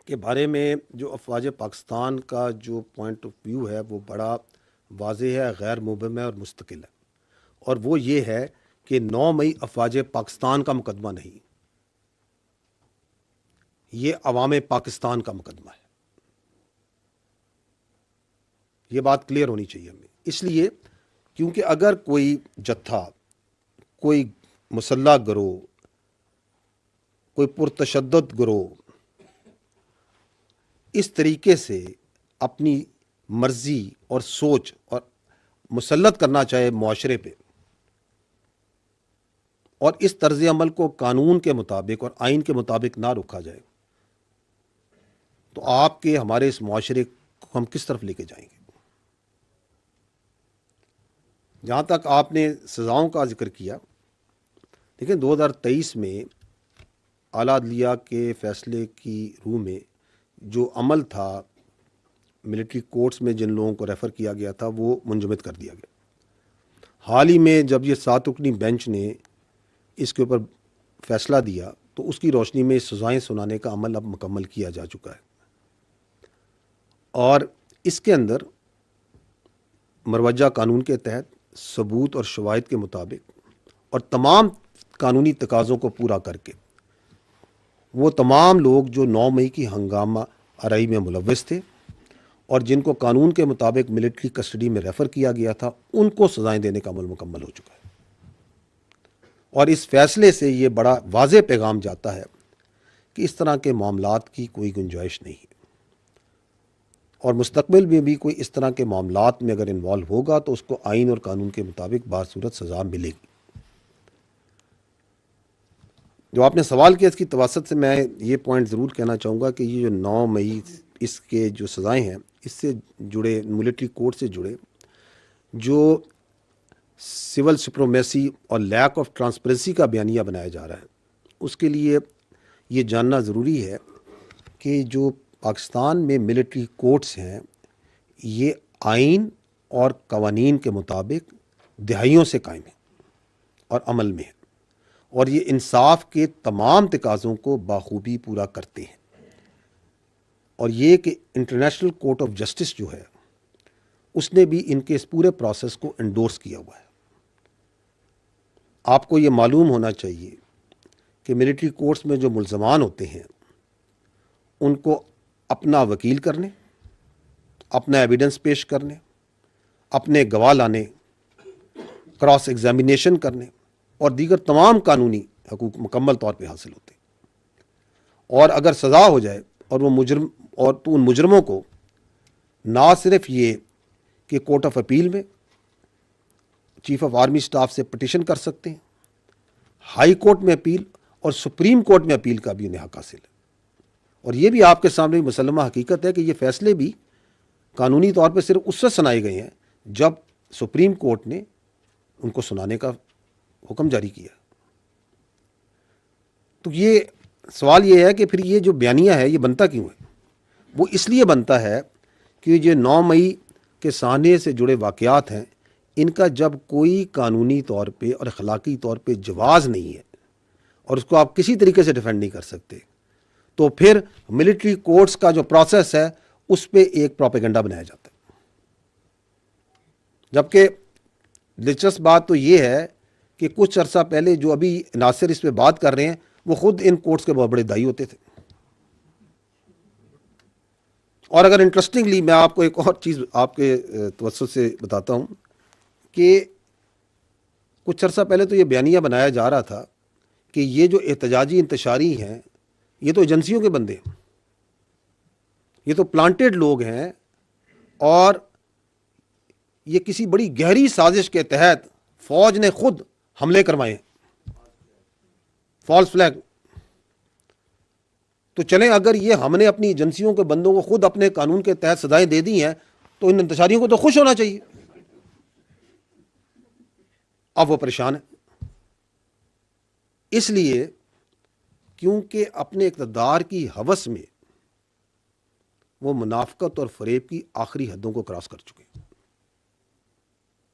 کے بارے میں جو افواج پاکستان کا جو پوائنٹ آف ویو ہے وہ بڑا واضح ہے، غیر مبہم ہے اور مستقل ہے، اور وہ یہ ہے کہ 9 مئی افواج پاکستان کا مقدمہ نہیں، یہ عوام پاکستان کا مقدمہ ہے۔ یہ بات کلیئر ہونی چاہیے ہمیں، اس لیے کیونکہ اگر کوئی جتھا، کوئی مسلح گروہ، کوئی پرتشدد گروہ اس طریقے سے اپنی مرضی اور سوچ اور مسلط کرنا چاہے معاشرے پہ، اور اس طرز عمل کو قانون کے مطابق اور آئین کے مطابق نہ روکا جائے، تو آپ کے ہمارے اس معاشرے کو ہم کس طرف لے کے جائیں گے؟ جہاں تک آپ نے سزاؤں کا ذکر کیا، لیکن 2023 میں اعلیٰ عدلیہ کے فیصلے کی روح میں جو عمل تھا ملٹری کورٹس میں جن لوگوں کو ریفر کیا گیا تھا وہ منجمد کر دیا گیا۔ حال ہی میں جب یہ 7 رکنی بینچ نے اس کے اوپر فیصلہ دیا تو اس کی روشنی میں سزائیں سنانے کا عمل اب مکمل کیا جا چکا ہے، اور اس کے اندر مروجہ قانون کے تحت ثبوت اور شواہد کے مطابق اور تمام قانونی تقاضوں کو پورا کر کے وہ تمام لوگ جو 9 مئی کی ہنگامہ آرائی میں ملوث تھے اور جن کو قانون کے مطابق ملٹری کسٹڈی میں ریفر کیا گیا تھا ان کو سزائیں دینے کا عمل مکمل ہو چکا ہے، اور اس فیصلے سے یہ بڑا واضح پیغام جاتا ہے کہ اس طرح کے معاملات کی کوئی گنجائش نہیں ہے، اور مستقبل میں بھی کوئی اس طرح کے معاملات میں اگر انوالو ہوگا تو اس کو آئین اور قانون کے مطابق باصورت سزا ملے گی۔ جو آپ نے سوال کیا اس کی توسط سے میں یہ پوائنٹ ضرور کہنا چاہوں گا کہ یہ جو 9 مئی اس کے جو سزائیں ہیں اس سے جڑے ملٹری کورٹ سے جڑے جو سول سپرومیسی اور لیک آف ٹرانسپیرنسی کا بیانیہ بنایا جا رہا ہے، اس کے لیے یہ جاننا ضروری ہے کہ جو پاکستان میں ملٹری کورٹس ہیں یہ آئین اور قوانین کے مطابق دہائیوں سے قائم ہیں اور عمل میں ہیں، اور یہ انصاف کے تمام تقاضوں کو بخوبی پورا کرتے ہیں، اور یہ کہ انٹرنیشنل کورٹ آف جسٹس جو ہے اس نے بھی ان کے اس پورے پروسیس کو انڈورس کیا ہوا ہے۔ آپ کو یہ معلوم ہونا چاہیے کہ ملٹری کورٹس میں جو ملزمان ہوتے ہیں ان کو اپنا وکیل کرنے، اپنا ایویڈنس پیش کرنے، اپنے گواہ لانے، کراس ایگزامینیشن کرنے اور دیگر تمام قانونی حقوق مکمل طور پہ حاصل ہوتے ہیں، اور اگر سزا ہو جائے اور وہ مجرم اور تو ان مجرموں کو نہ صرف یہ کہ کورٹ آف اپیل میں چیف آف آرمی سٹاف سے پٹیشن کر سکتے ہیں، ہائی کورٹ میں اپیل اور سپریم کورٹ میں اپیل کا بھی انہیں حق حاصل ہے، اور یہ بھی آپ کے سامنے مسلمہ حقیقت ہے کہ یہ فیصلے بھی قانونی طور پہ صرف اس سے سنائے گئے ہیں جب سپریم کورٹ نے ان کو سنانے کا حکم جاری کیا۔ تو یہ سوال یہ ہے کہ پھر یہ جو بیانیہ ہے یہ بنتا کیوں ہے؟ وہ اس لیے بنتا ہے کہ یہ 9 مئی کے سانحے سے جڑے واقعات ہیں، ان کا جب کوئی قانونی طور پہ اور اخلاقی طور پہ جواز نہیں ہے اور اس کو آپ کسی طریقے سے ڈیفینڈ نہیں کر سکتے، تو پھر ملٹری کورٹس کا جو پروسیس ہے اس پہ ایک پروپیگنڈا بنایا جاتا ہے۔ جبکہ دلچسپ بات تو یہ ہے کہ کچھ عرصہ پہلے جو ابھی ناصر اس پہ بات کر رہے ہیں وہ خود ان کورٹس کے بہت بڑے دائی ہوتے تھے۔ اور اگر انٹرسٹنگلی میں آپ کو ایک اور چیز آپ کے توسط سے بتاتا ہوں کہ کچھ عرصہ پہلے تو یہ بیانیہ بنایا جا رہا تھا کہ یہ جو احتجاجی انتشاری ہیں یہ تو ایجنسیوں کے بندے ہیں، یہ تو پلانٹڈ لوگ ہیں، اور یہ کسی بڑی گہری سازش کے تحت فوج نے خود حملے کروائے ہیں، فالس فلیگ۔ تو چلیں اگر یہ ہم نے اپنی ایجنسیوں کے بندوں کو خود اپنے قانون کے تحت سزائیں دے دی ہیں تو ان انتشاریوں کو تو خوش ہونا چاہیے۔ اب وہ پریشان ہے، اس لیے کیونکہ اپنے اقتدار کی ہوس میں وہ منافقت اور فریب کی آخری حدوں کو کراس کر چکے ہیں۔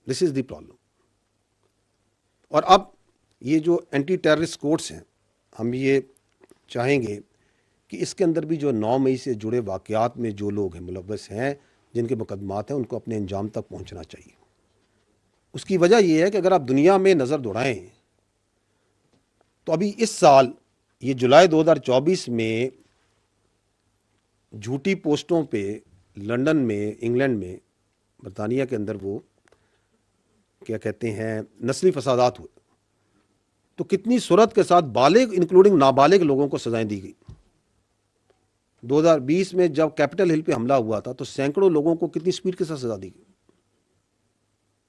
دس از دی پرابلم۔ اور اب یہ جو اینٹی ٹیررسٹ کورٹس ہیں، ہم یہ چاہیں گے کہ اس کے اندر بھی جو 9 مئی سے جڑے واقعات میں جو لوگ ہیں ملوث ہیں، جن کے مقدمات ہیں، ان کو اپنے انجام تک پہنچنا چاہیے۔ اس کی وجہ یہ ہے کہ اگر آپ دنیا میں نظر دوڑائیں تو ابھی اس سال یہ جولائی 2024 میں جھوٹی پوسٹوں پہ لندن میں، انگلینڈ میں، برطانیہ کے اندر وہ کیا کہتے ہیں نسلی فسادات ہوئے، تو کتنی سرعت کے ساتھ بالغ انکلوڈنگ نابالغ لوگوں کو سزائیں دی گئی۔ 2020 میں جب کیپٹل ہل پہ حملہ ہوا تھا تو سینکڑوں لوگوں کو کتنی سپیڈ کے ساتھ سزا دی گئی۔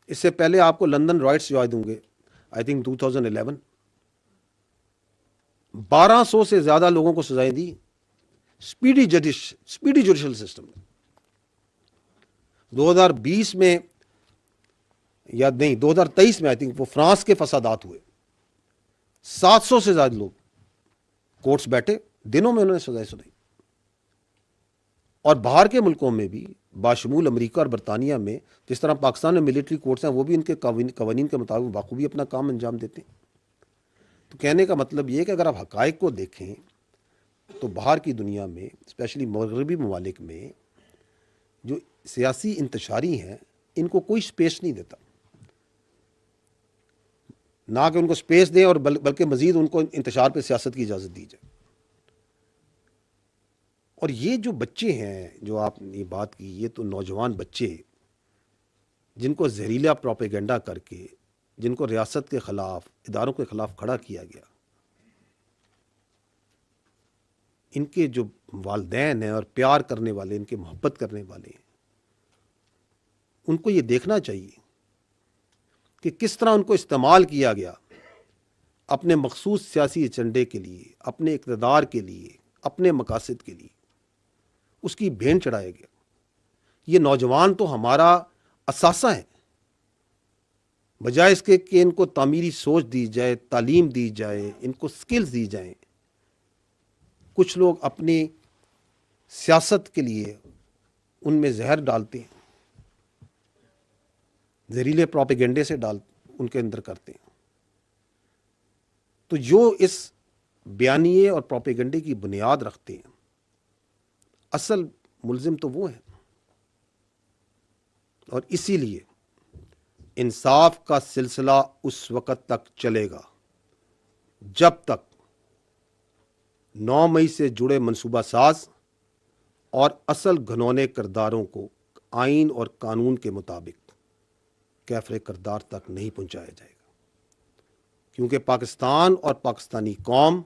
اس سے پہلے آپ کو لندن رائٹس یاد ہوں گے، آئی تھنک 2011، 1200 سے زیادہ لوگوں کو سزائیں دی سپیڈی جوڈیشل سسٹم میں۔ 2020 میں یا نہیں 2023 میں آئی تھنک وہ فرانس کے فسادات ہوئے، 700 سے زیادہ لوگ کورٹس بیٹھے، دنوں میں انہوں نے سزائیں سنائی۔ اور باہر کے ملکوں میں بھی باشمول امریکہ اور برطانیہ میں جس طرح پاکستان میں ملٹری کورٹس ہیں، وہ بھی ان کے قوانین کے مطابق بخوبی اپنا کام انجام دیتے ہیں۔ تو کہنے کا مطلب یہ ہے کہ اگر آپ حقائق کو دیکھیں تو باہر کی دنیا میں، اسپیشلی مغربی ممالک میں، جو سیاسی انتشاری ہیں ان کو کوئی سپیس نہیں دیتا، نہ کہ ان کو سپیس دیں اور بلکہ مزید ان کو انتشار پہ سیاست کی اجازت دی جائے۔ اور یہ جو بچے ہیں جو آپ نے یہ بات کی، یہ تو نوجوان بچے جن کو زہریلا پروپیگنڈا کر کے، جن کو ریاست کے خلاف، اداروں کے خلاف کھڑا کیا گیا، ان کے جو والدین ہیں اور پیار کرنے والے، ان کے محبت کرنے والے ہیں، ان کو یہ دیکھنا چاہیے کہ کس طرح ان کو استعمال کیا گیا اپنے مخصوص سیاسی ایجنڈے کے لیے، اپنے اقتدار کے لیے، اپنے مقاصد کے لیے، اس کی بھین چڑھایا گیا۔ یہ نوجوان تو ہمارا اثاثہ ہیں، بجائے اس کے کہ ان کو تعمیری سوچ دی جائے، تعلیم دی جائے، ان کو سکلز دی جائیں، کچھ لوگ اپنی سیاست کے لیے ان میں زہر ڈالتے ہیں، زہریلے پروپیگنڈے سے ان کے اندر کرتے ہیں۔ تو جو اس بیانیے اور پروپیگنڈے کی بنیاد رکھتے ہیں، اصل ملزم تو وہ ہیں۔ اور اسی لیے انصاف کا سلسلہ اس وقت تک چلے گا جب تک 9 مئی سے جڑے منصوبہ ساز اور اصل گھنونے کرداروں کو آئین اور قانون کے مطابق کیفر کردار تک نہیں پہنچایا جائے گا، کیونکہ پاکستان اور پاکستانی قوم